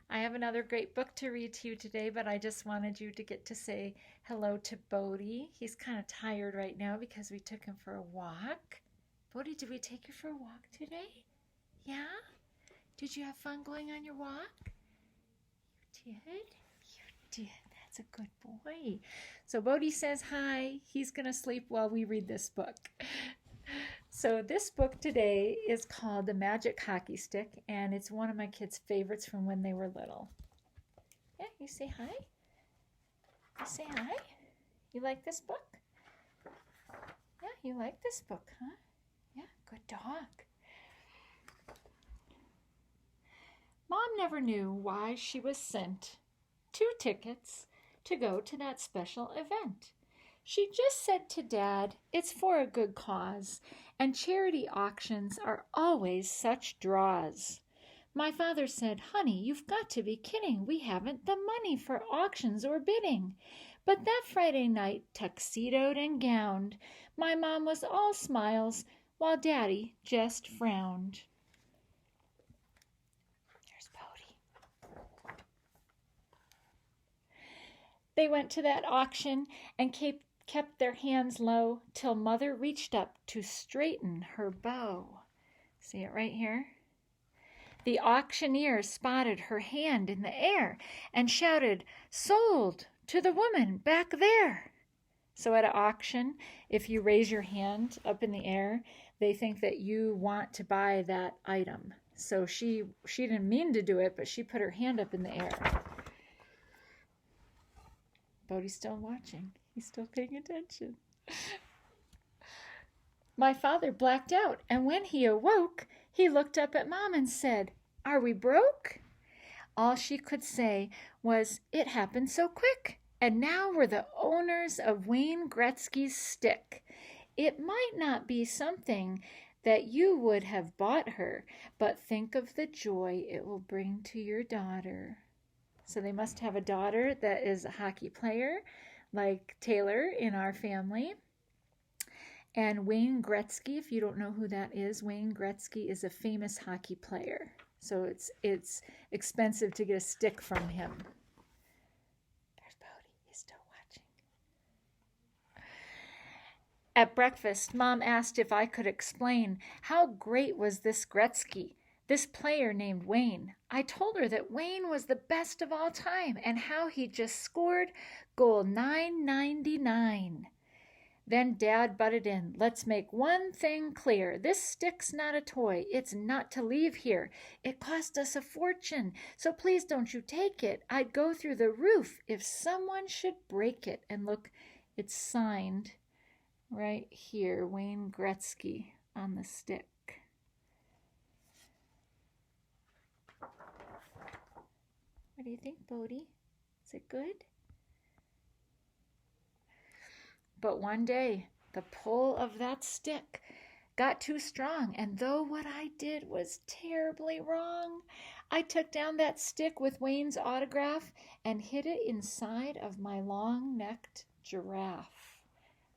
I have another great book to read to you today, but I just wanted you to get to say hello to Bodhi. He's kind of tired right now because we took him for a walk. Bodhi, did we take you for a walk today? Yeah? Did you have fun going on your walk? You did? You did. That's a good boy. So Bodhi says hi. He's going to sleep while we read this book. So this book today is called The Magic Hockey Stick, and it's one of my kids' favorites from when they were little. Yeah, you say hi. You say hi. You like this book? Yeah, you like this book, huh? Yeah, good dog. Mom never knew why she was sent 2 tickets to go to that special event. She just said to Dad, it's for a good cause, and charity auctions are always such draws. My father said, honey, you've got to be kidding. We haven't the money for auctions or bidding. But that Friday night, tuxedoed and gowned, my mom was all smiles, while Daddy just frowned. There's Bodhi. They went to that auction and kept their hands low till Mother reached up to straighten her bow. See it right here? The auctioneer spotted her hand in the air and shouted, sold to the woman back there. So at an auction, if you raise your hand up in the air, they think that you want to buy that item. So she didn't mean to do it, but she put her hand up in the air. Bodhi's still watching. He's still paying attention. My father blacked out, and when he awoke, he looked up at Mom and said, are we broke? All she could say was, it happened so quick, and now we're the owners of Wayne Gretzky's stick. It might not be something that you would have bought her, but think of the joy it will bring to your daughter. So they must have a daughter that is a hockey player, like Taylor in our family. And Wayne Gretzky, if you don't know who that is, Wayne Gretzky is a famous hockey player. So it's expensive to get a stick from him. There's Bodhi. He's still watching. At breakfast, Mom asked if I could explain how great was this Gretzky, this player named Wayne. I told her that Wayne was the best of all time and how he just scored goal 999. Then Dad butted in. Let's make one thing clear. This stick's not a toy. It's not to leave here. It cost us a fortune, so please don't you take it. I'd go through the roof if someone should break it. And look, it's signed right here, Wayne Gretzky on the stick. What do you think, Bodhi? Is it good? But one day, the pull of that stick got too strong, and though what I did was terribly wrong, I took down that stick with Wayne's autograph and hid it inside of my long-necked giraffe.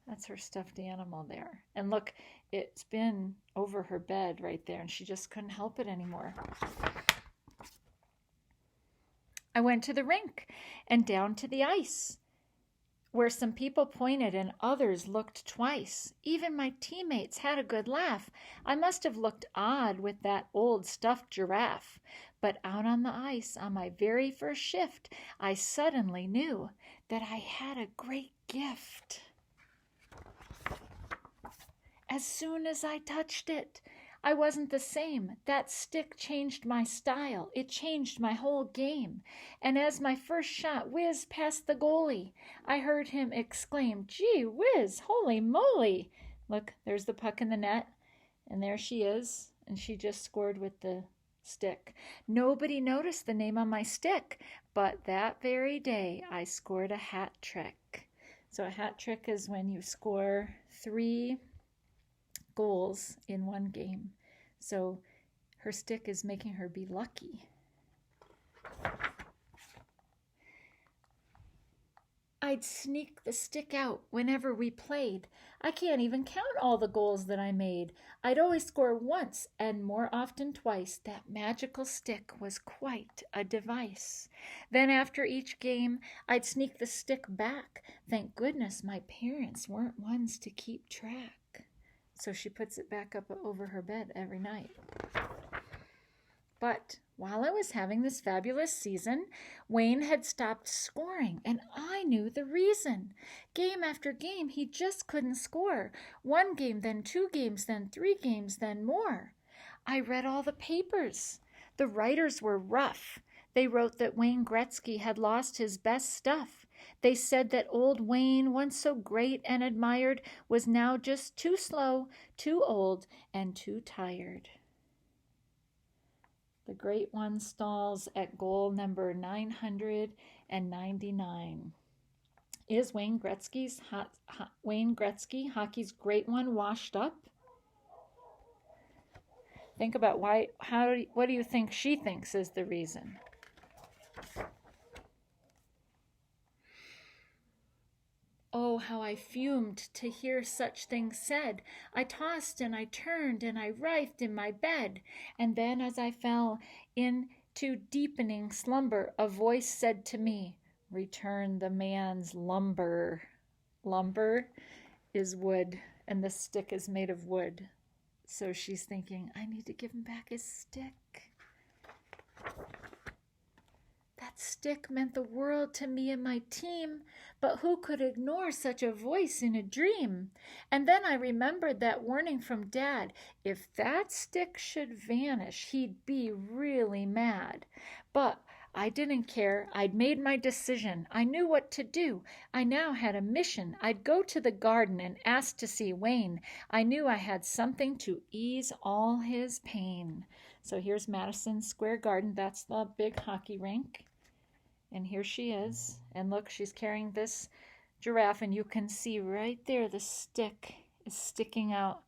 That's her stuffed animal there. And look, it's been over her bed right there, and she just couldn't help it anymore. I went to the rink and down to the ice, where some people pointed and others looked twice. Even my teammates had a good laugh. I must have looked odd with that old stuffed giraffe. But out on the ice, on my very first shift, I suddenly knew that I had a great gift. As soon as I touched it, I wasn't the same. That stick changed my style. It changed my whole game. And as my first shot whizzed past the goalie, I heard him exclaim, gee whiz, holy moly. Look, there's the puck in the net, and there she is, and she just scored with the stick. Nobody noticed the name on my stick, but that very day I scored a hat trick. So a hat trick is when you score 3 goals in one game. So her stick is making her be lucky. I'd sneak the stick out whenever we played. I can't even count all the goals that I made. I'd always score once and more often twice. That magical stick was quite a device. Then after each game, I'd sneak the stick back. Thank goodness my parents weren't ones to keep track. So she puts it back up over her bed every night. But while I was having this fabulous season, Wayne had stopped scoring, and I knew the reason. Game after game, he just couldn't score. 1 game, then 2 games, then 3 games, then more. I read all the papers. The writers were rough. They wrote that Wayne Gretzky had lost his best stuff. They said that old Wayne, once so great and admired, was now just too slow, too old, and too tired. The great one stalls at goal number 999. Is Wayne Gretzky, hockey's great one, washed up? Think about what do you think she thinks is the reason? Oh, how I fumed to hear such things said. I tossed and I turned and I writhed in my bed. And then as I fell into deepening slumber, a voice said to me, "Return the man's lumber." Lumber is wood, and the stick is made of wood. So she's thinking, I need to give him back his stick. That stick meant the world to me and my team, but who could ignore such a voice in a dream? And then I remembered that warning from Dad. If that stick should vanish, he'd be really mad. But I didn't care. I'd made my decision. I knew what to do. I now had a mission. I'd go to the garden and ask to see Wayne. I knew I had something to ease all his pain. So here's Madison Square Garden. That's the big hockey rink. And here she is. And look, she's carrying this giraffe, and you can see right there the stick is sticking out.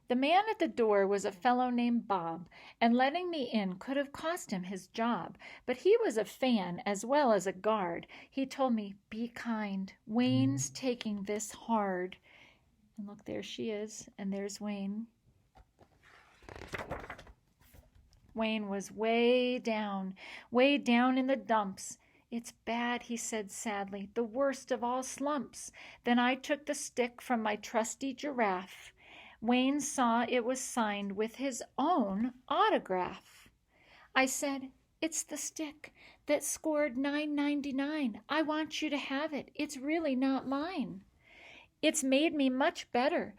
The man at the door was a fellow named Bob, and letting me in could have cost him his job. But he was a fan as well as a guard. He told me, "Be kind. Wayne's taking this hard." And look, there she is, and there's Wayne. Wayne was way down in the dumps. "It's bad," he said sadly, "the worst of all slumps." Then I took the stick from my trusty giraffe. Wayne saw it was signed with his own autograph. I said, "It's the stick that scored 999. I want you to have it. It's really not mine. It's made me much better.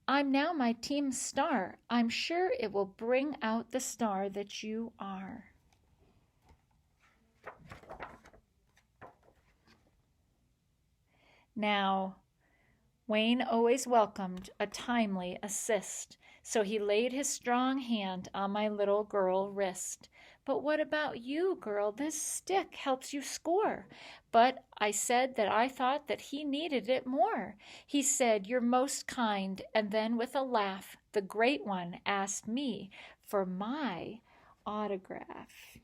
I'm now my team's star. I'm sure it will bring out the star that you are." Now, Wayne always welcomed a timely assist, so he laid his strong hand on my little girl wrist. "But what about you, girl? This stick helps you score." But I said that I thought that he needed it more. He said, "You're most kind," and then with a laugh, the great one asked me for my autograph.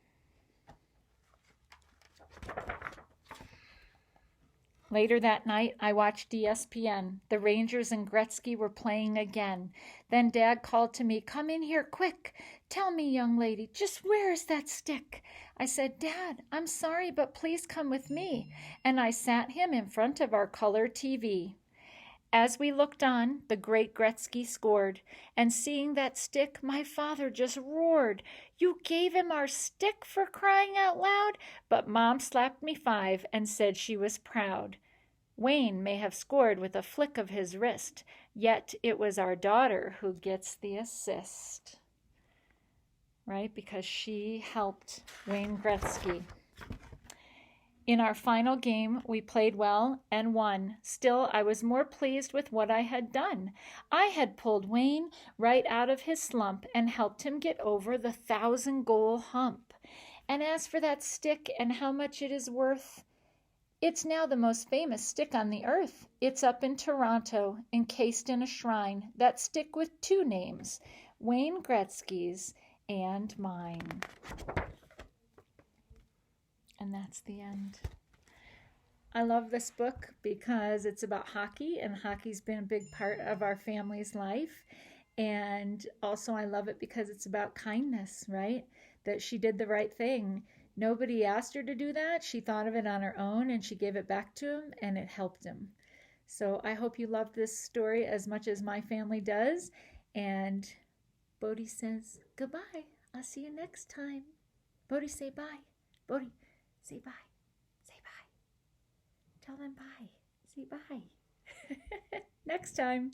Later that night, I watched ESPN. The Rangers and Gretzky were playing again. Then Dad called to me, "Come in here quick. Tell me, young lady, just where is that stick?" I said, "Dad, I'm sorry, but please come with me." And I sat him in front of our color TV. As we looked on, the great Gretzky scored, and seeing that stick, my father just roared, "You gave him our stick, for crying out loud!" But Mom slapped me 5 and said she was proud. Wayne may have scored with a flick of his wrist, yet it was our daughter who gets the assist. Right? Because she helped Wayne Gretzky. In our final game, we played well and won. Still, I was more pleased with what I had done. I had pulled Wayne right out of his slump and helped him get over the 1,000-goal hump. And as for that stick and how much it is worth, it's now the most famous stick on the earth. It's up in Toronto, encased in a shrine. That stick with 2 names, Wayne Gretzky's and mine. And that's the end. I love this book because it's about hockey, and hockey's been a big part of our family's life. And also, I love it because it's about kindness, right? That she did the right thing. Nobody asked her to do that. She thought of it on her own and she gave it back to him, and it helped him. So I hope you love this story as much as my family does. And Bodhi says goodbye. I'll see you next time. Bodhi, say bye. Bodhi, say bye. Say bye. Tell them bye. Say bye. Next time.